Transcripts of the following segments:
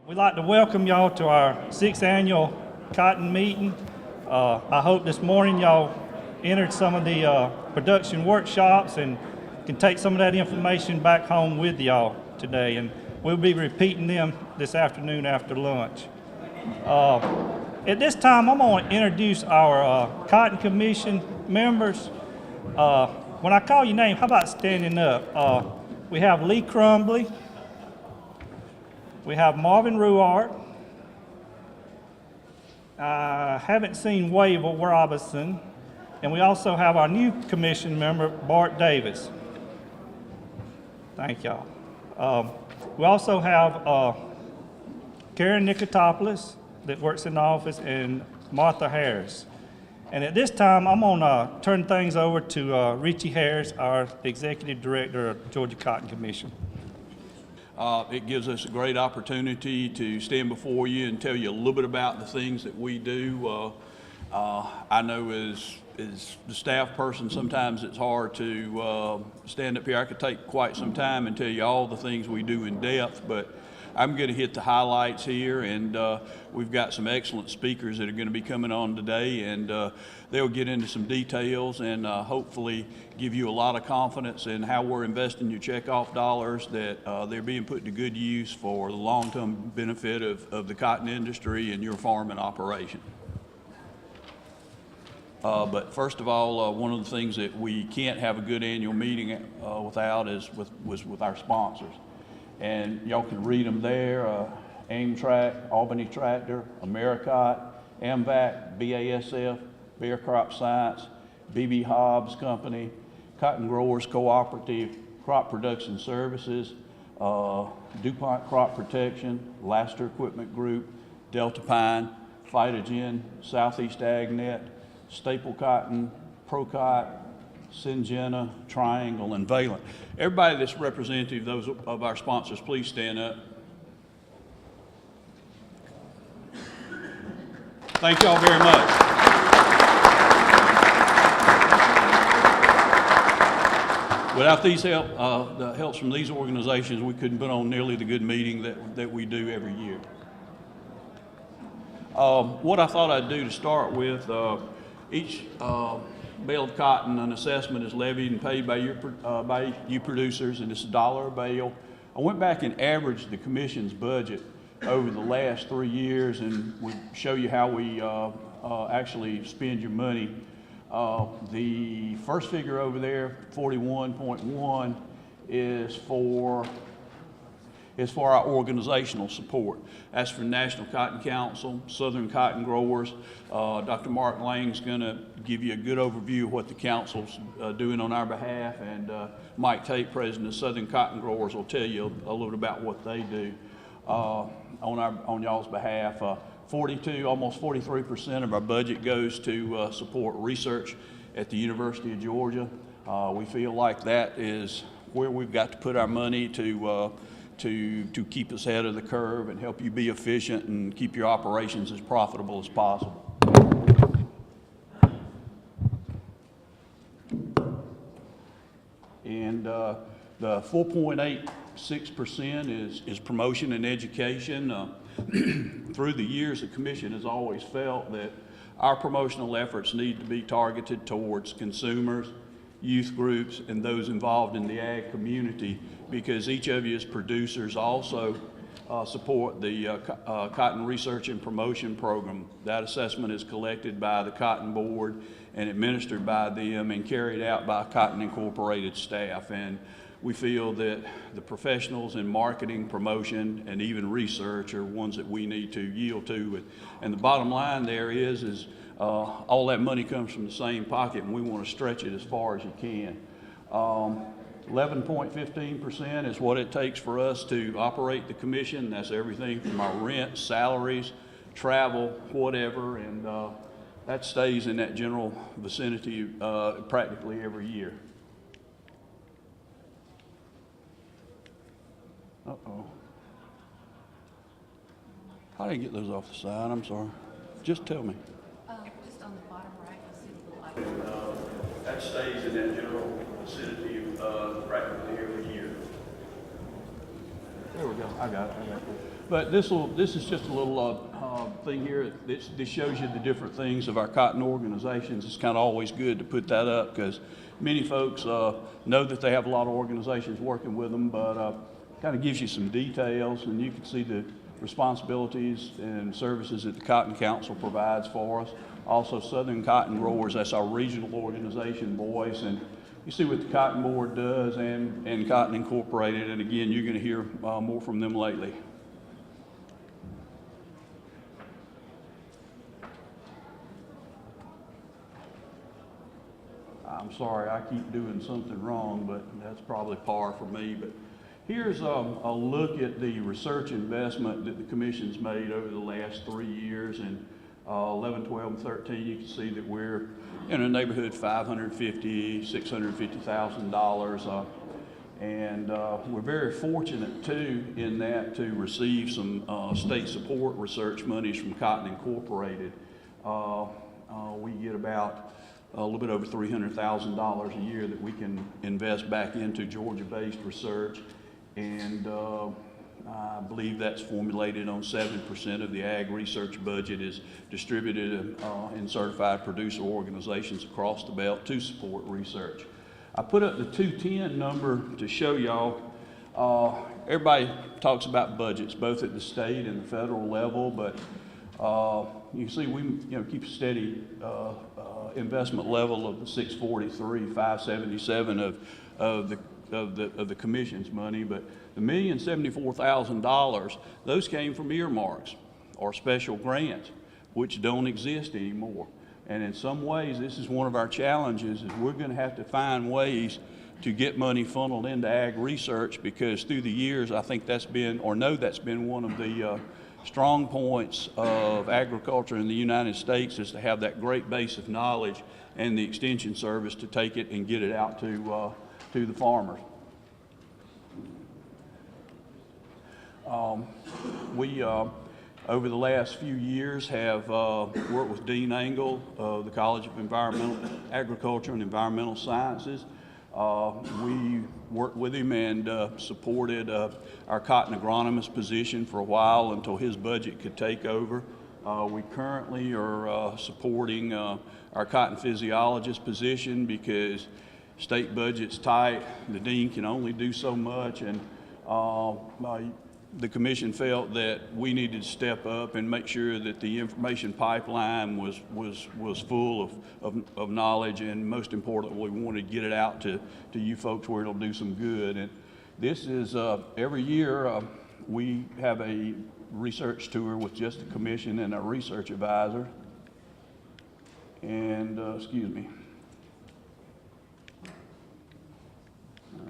We'd like to welcome y'all to our 6th annual cotton meeting. I hope this morning y'all entered some of the production workshops and can take some of that information back home with y'all today. And we'll be repeating them this afternoon after lunch. At this time, I'm going to introduce our Cotton Commission members. When I call your name, how about standing up? We have Lee Crumbly. We have Marvin Ruart. I haven't seen Wavell Robinson. And we also have our new commission member, Bart Davis. Thank y'all. We also have Karen Nicotopoulos that works in the office, and Martha Harris. And at this time, I'm going to turn things over to Richey Harris, our Executive Director of Georgia Cotton Commission. It gives us a great opportunity to stand before you and tell you a little bit about the things that we do. I know as the staff person, sometimes it's hard to stand up here. I could take quite some time and tell you all the things we do in depth, but I'm going to hit the highlights here, and we've got some excellent speakers that are going to be coming on today, and they'll get into some details and hopefully give you a lot of confidence in how we're investing your checkoff dollars, that they're being put to good use for the long-term benefit of the cotton industry and your farm and operation. But first of all, one of the things that we can't have a good annual meeting without is with our sponsors. And y'all can read them there, Aimtrack, Albany Tractor, Americot, AMVAC, BASF, Bear Crop Science, BB Hobbs Company, Cotton Growers Cooperative, Crop Production Services, DuPont Crop Protection, Laster Equipment Group, Delta Pine, Phytogen, Southeast AgNet, Staple Cotton, Procot, Syngenta, Triangle, and Valent. Everybody that's representative, those of our sponsors, please stand up. Thank y'all very much. Without these the helps from these organizations, we couldn't put on nearly the good meeting that we do every year. What I thought I'd do to start with, each bale of cotton, an assessment is levied and paid by you producers, and it's $1 a bale. I went back and averaged the commission's budget over the last 3 years, and we show you how we actually spend your money. The first figure over there, 41.1, is for our organizational support. That's for National Cotton Council, Southern Cotton Growers. Dr. Mark Lang's going to give you a good overview of what the council's doing on our behalf, and Mike Tate, president of Southern Cotton Growers, will tell you a little bit about what they do on y'all's behalf. 42, almost 43% of our budget goes to support research at the University of Georgia. We feel like that is where we've got to put our money to keep us ahead of the curve and help you be efficient and keep your operations as profitable as possible. And the 4.86% is promotion and education. Through the years, the commission has always felt that our promotional efforts need to be targeted towards consumers, youth groups, and those involved in the ag community, because each of you as producers also support the Cotton Research and Promotion Program. That assessment is collected by the Cotton Board and administered by them and carried out by Cotton Incorporated staff. And we feel that the professionals in marketing, promotion, and even research are ones that we need to yield to. And the bottom line there is all that money comes from the same pocket, and we want to stretch it as far as you can. 11.15% is what it takes for us to operate the commission. That's everything from our rent, salaries, travel, whatever, and that stays in that general vicinity practically every year. Uh-oh. How did I get those off the side? I'm sorry. Just tell me. Just on the bottom right, you'll see the little icon. That stays in that general vicinity practically every year. There we go. I got it. But this is just a little thing here. This shows you the different things of our cotton organizations. It's kind of always good to put that up because many folks know that they have a lot of organizations working with them, but kind of gives you some details, and you can see the responsibilities and services that the Cotton Council provides for us. Also, Southern Cotton Growers, that's our regional organization voice, and you see what the Cotton Board does and Cotton Incorporated, and again, you're going to hear more from them lately. I'm sorry, I keep doing something wrong, but that's probably par for me. But here's a look at the research investment that the Commission's made over the last 3 years. And 11, 12, and 13, you can see that we're in a neighborhood $550,000, $650,000. And we're very fortunate, too, in that to receive some state support research monies from Cotton Incorporated. We get about a little bit over $300,000 a year that we can invest back into Georgia-based research, and I believe that's formulated on 7% of the ag research budget is distributed in certified producer organizations across the belt to support research. I put up the 210 number to show y'all. Everybody talks about budgets, both at the state and the federal level, but you can see we keep a steady investment level of the 643, 577 of the Commission's money, but the $1,074,000, those came from earmarks or special grants, which don't exist anymore. And in some ways, this is one of our challenges, is we're going to have to find ways to get money funneled into ag research, because through the years, I think that's been one of the strong points of agriculture in the United States, is to have that great base of knowledge and the extension service to take it and get it out to the farmers. We over the last few years have worked with Dean Engel of the College of Agriculture and Environmental Sciences. We worked with him and supported our cotton agronomist position for a while until his budget could take over. We currently are supporting our cotton physiologist position because state budget's tight. The dean can only do so much, and the Commission felt that we needed to step up and make sure that the information pipeline was full of knowledge, and most importantly, we wanted to get it out to you folks where it'll do some good. And this is every year we have a research tour with just the Commission and a research advisor. And excuse me.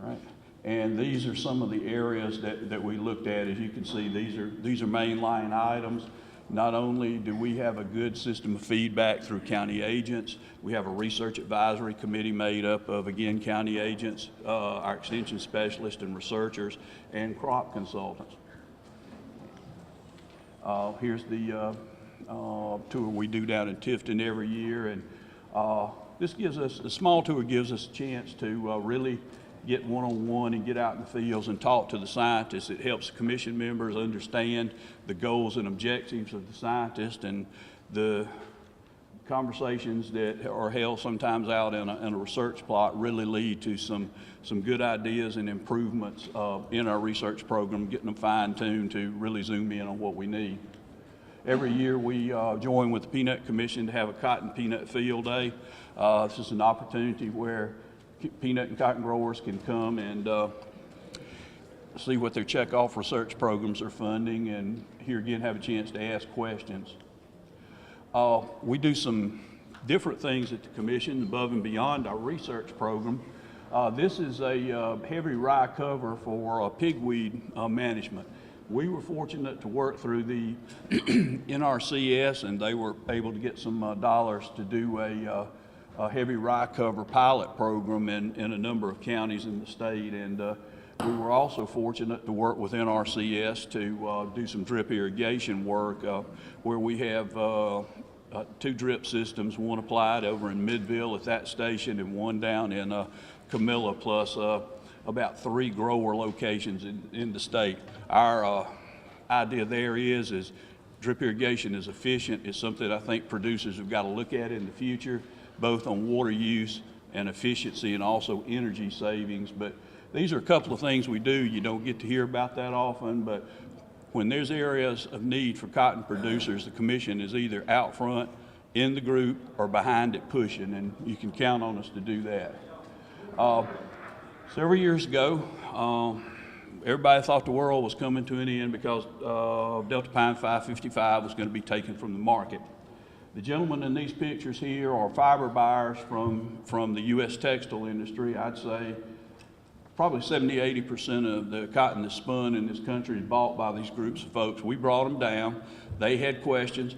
All right. And these are some of the areas that we looked at. As you can see, these are mainline items. Not only do we have a good system of feedback through county agents, we have a research advisory committee made up of, again, county agents, our extension specialists and researchers, and crop consultants. Here's the tour we do down in Tifton every year, and this gives us, the small tour gives us a chance to really get one-on-one and get out in the fields and talk to the scientists. It helps Commission members understand the goals and objectives of the scientists, and the conversations that are held sometimes out in a research plot really lead to some good ideas and improvements in our research program, getting them fine-tuned to really zoom in on what we need. Every year we join with the Peanut Commission to have a cotton peanut field day. This is an opportunity where peanut and cotton growers can come and see what their check-off research programs are funding, and here again have a chance to ask questions. We do some different things at the Commission above and beyond our research program. This is a heavy rye cover for pigweed management. We were fortunate to work through the NRCS, and they were able to get some dollars to do a heavy rye cover pilot program in a number of counties in the state, and we were also fortunate to work with NRCS to do some drip irrigation work where we have 2 drip systems, one applied over in Midville at that station and one down in Camilla, plus about 3 grower locations in the state. Our idea there is drip irrigation is efficient. It's something I think producers have got to look at in the future, both on water use and efficiency and also energy savings. But these are a couple of things we do. You don't get to hear about that often, but when there's areas of need for cotton producers, the commission is either out front, in the group, or behind it pushing, and you can count on us to do that. Several years ago, everybody thought the world was coming to an end because Delta Pine 555 was going to be taken from the market. The gentlemen in these pictures here are fiber buyers from the U.S. textile industry. I'd say probably 70–80% of the cotton that's spun in this country is bought by these groups of folks. We brought them down. They had questions.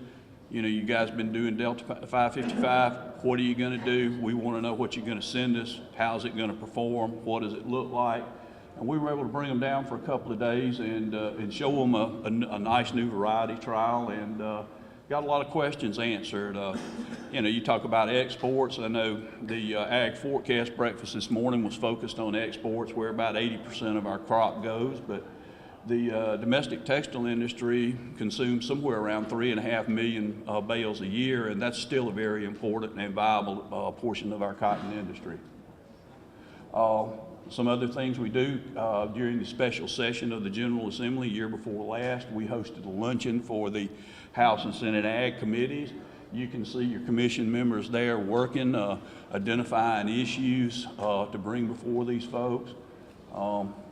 You know, you guys been doing Delta 555. What are you going to do? We want to know what you're going to send us. How's it going to perform? What does it look like? And we were able to bring them down for a couple of days and show them a nice new variety trial, and got a lot of questions answered. You know, you talk about exports. I know the Ag Forecast breakfast this morning was focused on exports, where about 80% of our crop goes, but the domestic textile industry consumes somewhere around 3.5 million bales a year, and that's still a very important and viable portion of our cotton industry. Some other things we do during the special session of the General Assembly year before last, we hosted a luncheon for the House and Senate Ag committees. You can see your commission members there working, identifying issues to bring before these folks.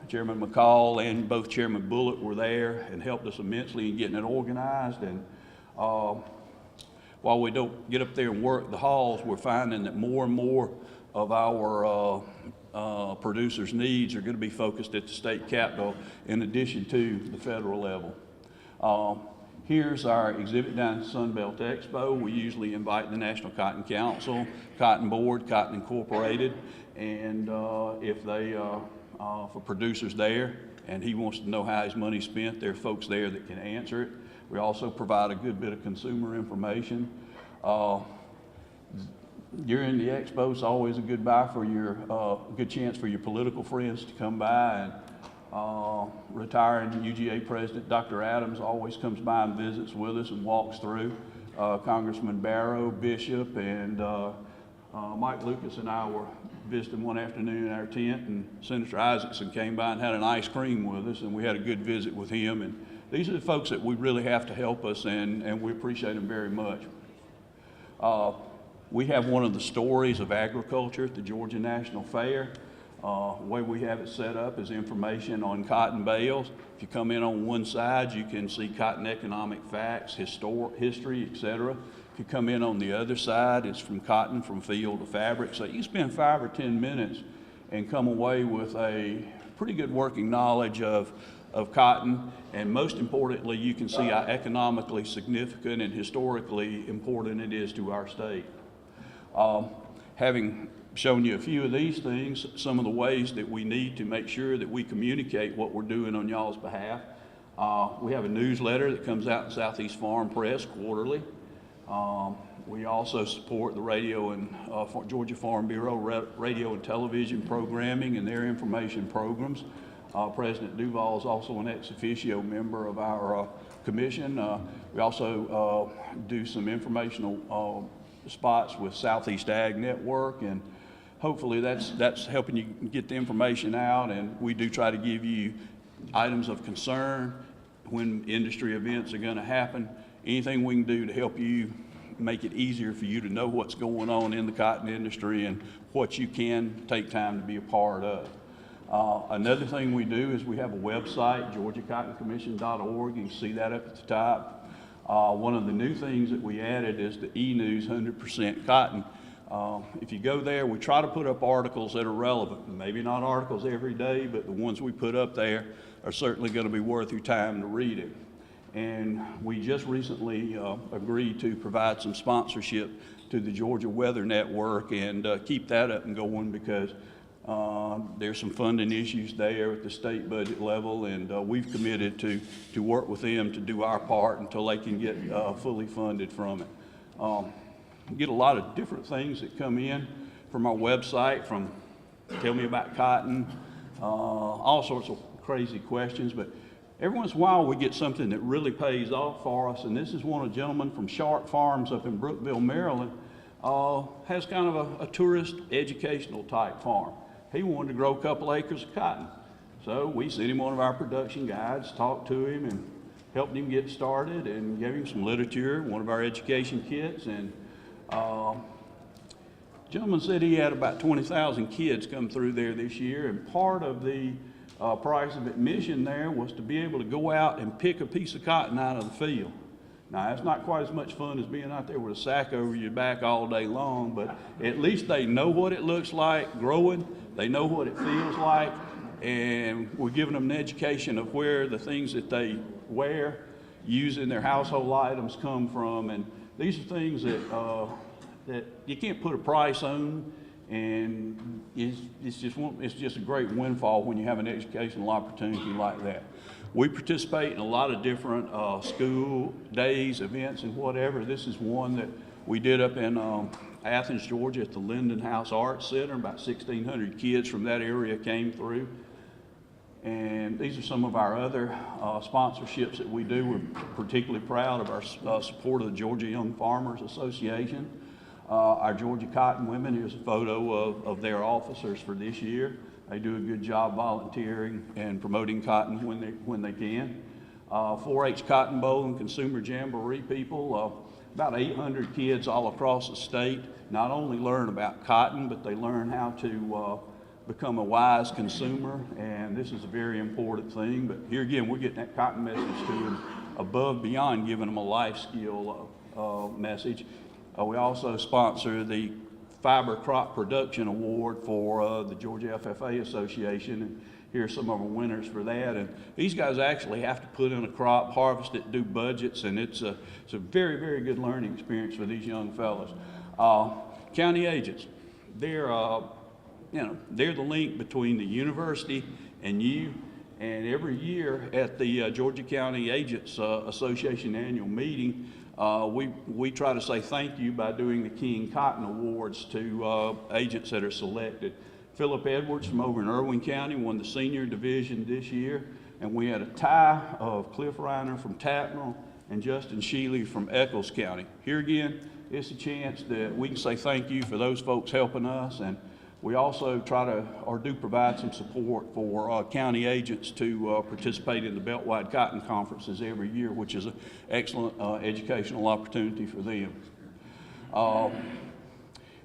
Chairman McCall and both Chairman Bullitt were there and helped us immensely in getting it organized. And while we don't get up there and work the halls, we're finding that more and more of our producers' needs are going to be focused at the state capitol in addition to the federal level. Here's our exhibit down at Sunbelt Expo. We usually invite the National Cotton Council, Cotton Board, Cotton Incorporated, and if they, for producers there, and he wants to know how his money's spent, there are folks there that can answer it. We also provide a good bit of consumer information. During the expo, it's always a good good chance for your political friends to come by, and retiring UGA President Dr. Adams always comes by and visits with us and walks through. Congressman Barrow, Bishop, and Mike Lucas and I were visiting one afternoon in our tent, and Senator Isaacson came by and had an ice cream with us, and we had a good visit with him. And these are the folks that we really have to help us, and we appreciate them very much. We have one of the stories of agriculture at the Georgia National Fair. The way we have it set up is information on cotton bales. If you come in on one side, you can see cotton economic facts, history, etc. If you come in on the other side, it's from cotton from field to fabric. So you spend 5 or 10 minutes and come away with a pretty good working knowledge of cotton, and most importantly, you can see how economically significant and historically important it is to our state. Having shown you a few of these things, some of the ways that we need to make sure that we communicate what we're doing on y'all's behalf. We have a newsletter that comes out in Southeast Farm Press quarterly. We also support the radio and Georgia Farm Bureau radio and television programming and their information programs. President Duval is also an ex officio member of our commission. We also do some informational spots with Southeast Ag Network, and hopefully that's helping you get the information out. And we do try to give you items of concern when industry events are going to happen. Anything we can do to help you make it easier for you to know what's going on in the cotton industry and what you can take time to be a part of. Another thing we do is we have a website, georgiacottoncommission.org. You can see that up at the top. One of the new things that we added is the e-news 100% cotton. If you go there, we try to put up articles that are relevant. Maybe not articles every day, but the ones we put up there are certainly going to be worth your time to read it. And we just recently agreed to provide some sponsorship to the Georgia Weather Network and keep that up and going, because there's some funding issues there at the state budget level, and we've committed to work with them to do our part until they can get fully funded from it. We get a lot of different things that come in from our website, from tell me about cotton, all sorts of crazy questions, but every once in a while we get something that really pays off for us, and this is one of the gentlemen from Sharp Farms up in Brookeville, Maryland, has kind of a tourist educational type farm. He wanted to grow a couple acres of cotton. So we sent him one of our production guides, talked to him and helped him get started and gave him some literature, one of our education kits. And gentleman said he had about 20,000 kids come through there this year, and part of the price of admission there was to be able to go out and pick a piece of cotton out of the field. Now, that's not quite as much fun as being out there with a sack over your back all day long, but at least they know what it looks like growing. They know what it feels like, and we're giving them an education of where the things that they wear, using their household items come from, and these are things that that you can't put a price on, and it's just a great windfall when you have an educational opportunity like that. We participate in a lot of different school days, events, and whatever. This is one that we did up in Athens, Georgia at the Linden House Arts Center. About 1,600 kids from that area came through. And these are some of our other sponsorships that we do. We're particularly proud of our support of the Georgia Young Farmers Association. Our Georgia Cotton Women, here's a photo of their officers for this year. They do a good job volunteering and promoting cotton when they can. 4-H Cotton Bowl and Consumer Jamboree people, about 800 kids all across the state not only learn about cotton, but they learn how to become a wise consumer, and this is a very important thing. But here again, we're getting that cotton message to them above beyond giving them a life skill message. We also sponsor the Fiber Crop Production Award for the Georgia FFA Association, and here's some of our winners for that. And these guys actually have to put in a crop, harvest it, do budgets, and it's a very, very good learning experience for these young fellows. County agents, they're the link between the university and you. And every year at the Georgia County Agents Association annual meeting, we try to say thank you by doing the King Cotton Awards to agents that are selected. Philip Edwards from over in Irwin County won the senior division this year, and we had a tie of Cliff Reiner from Tattnall and Justin Shealy from Eccles County. Here again, it's a chance that we can say thank you for those folks helping us, and we also do provide some support for county agents to participate in the Beltwide Cotton Conferences every year, which is an excellent educational opportunity for them.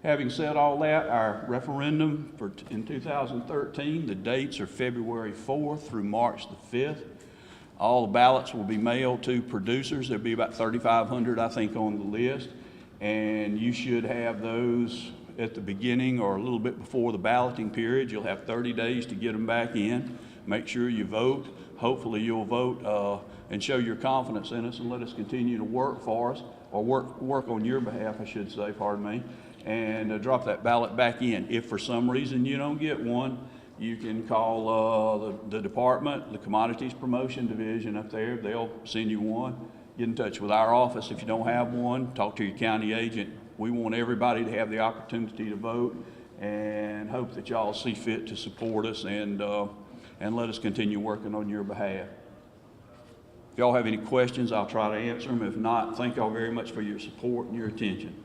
Having said all that, our referendum in 2013, the dates are February 4th through March the 5th. All the ballots will be mailed to producers. There'll be about 3,500, I think, on the list, and you should have those at the beginning or a little bit before the balloting period. You'll have 30 days to get them back in. Make sure you vote. Hopefully you'll vote and show your confidence in us and let us continue to work for us, or work on your behalf, I should say, pardon me, and drop that ballot back in. If for some reason you don't get one, you can call the department, the Commodities Promotion Division up there. They'll send you one. Get in touch with our office if you don't have one. Talk to your county agent. We want everybody to have the opportunity to vote, and hope that y'all see fit to support us and let us continue working on your behalf. If y'all have any questions, I'll try to answer them. If not, thank y'all very much for your support and your attention.